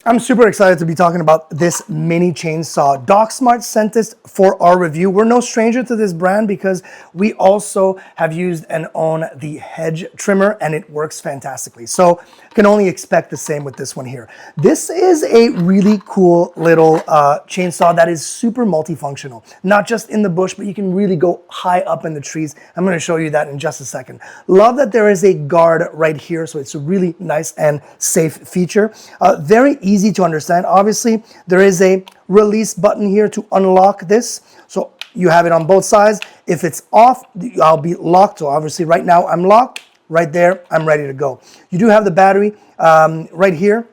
I'm super excited to be talking about this mini chainsaw. DocSmart sent this for our review. We're no stranger to this brand because we also have used and own the hedge trimmer, and it works fantastically. So I can only expect the same with this one here. This is a really cool little chainsaw that is super multifunctional. Not just in the bush, but you can really go high up in the trees. I'm going to show you that in just a second. Love that there is a guard right here, so it's a really nice and safe feature. Very easy to understand. Obviously, there is a release button here to unlock this. So you have it on both sides. If it's off, I'll be locked. So obviously right now I'm locked. Right there, I'm ready to go. You do have the battery right here.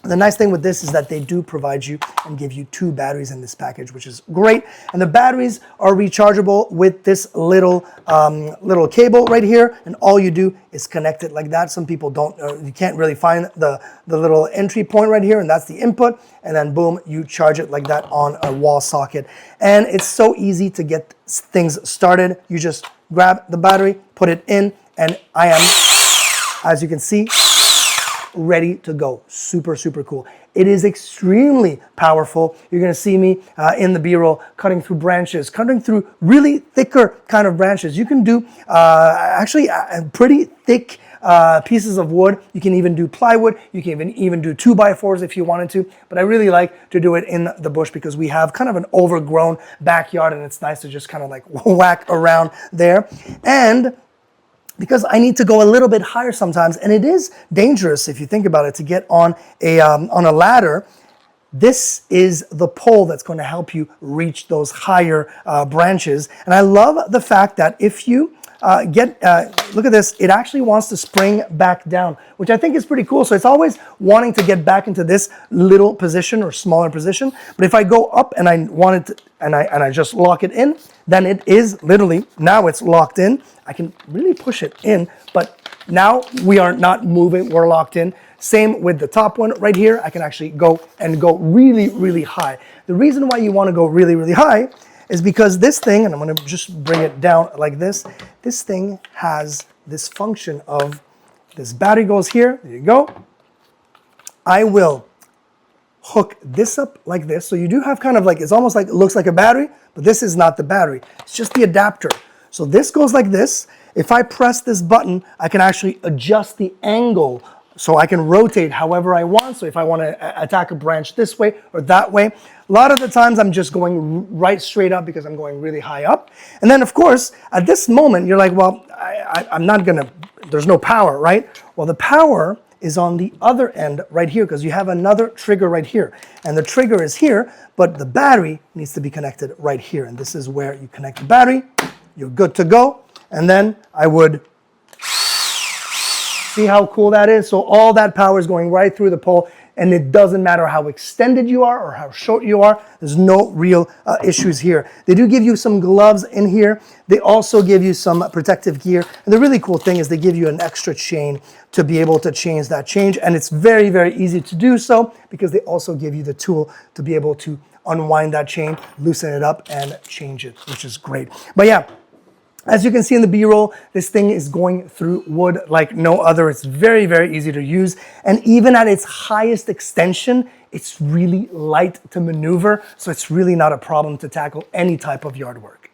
The nice thing with this is that they do provide you and give you 2 batteries in this package, which is great. And the batteries are rechargeable with this little cable right here. And all you do is connect it like that. Some people don't, you can't really find the little entry point right here, and that's the input. And then boom, you charge it like that on a wall socket. And it's so easy to get things started. You just grab the battery, put it in, and I am, as you can see, ready to go. Super, super cool. It is extremely powerful. You're going to see me in the B-roll cutting through branches, cutting through really thicker kind of branches. You can do actually pretty thick pieces of wood. You can even do plywood. You can even do 2x4s if you wanted to. But I really like to do it in the bush because we have kind of an overgrown backyard, and it's nice to just kind of like whack around there. And because I need to go a little bit higher sometimes, and it is dangerous if you think about it to get on a ladder. This is the pole that's going to help you reach those higher branches. And I love the fact that if you look at this, it actually wants to spring back down, which I think is pretty cool. So it's always wanting to get back into this little position or smaller position. But if I go up and I want it to, and I just lock it in, then it is literally, now it's locked in. I can really push it in, but now we are not moving, we're locked in. Same with the top one right here. I can actually go really, really high. The reason why you want to go really, really high is because this thing, and I'm going to just bring it down like this, this thing has this function of this battery goes here, there you go. I will hook this up like this. So you do have kind of like, it's almost like, it looks like a battery, but this is not the battery. It's just the adapter. So this goes like this. If I press this button, I can actually adjust the angle so I can rotate however I want. So if I want to attack a branch this way or that way, a lot of the times I'm just going right straight up because I'm going really high up. And then of course, at this moment, you're like, well, I'm not gonna, there's no power, right? Well, the power is on the other end right here because you have another trigger right here. And the trigger is here, but the battery needs to be connected right here. And this is where you connect the battery, you're good to go. And then I would see how cool that is. So all that power is going right through the pole, and it doesn't matter how extended you are or how short you are. There's no real issues here. They do give you some gloves in here. They also give you some protective gear. And the really cool thing is they give you an extra chain to be able to change that change. And it's very, very easy to do so because they also give you the tool to be able to unwind that chain, loosen it up, and change it, which is great. But yeah, as you can see in the B-roll, this thing is going through wood like no other. It's very, very easy to use. And even at its highest extension, it's really light to maneuver. So it's really not a problem to tackle any type of yard work.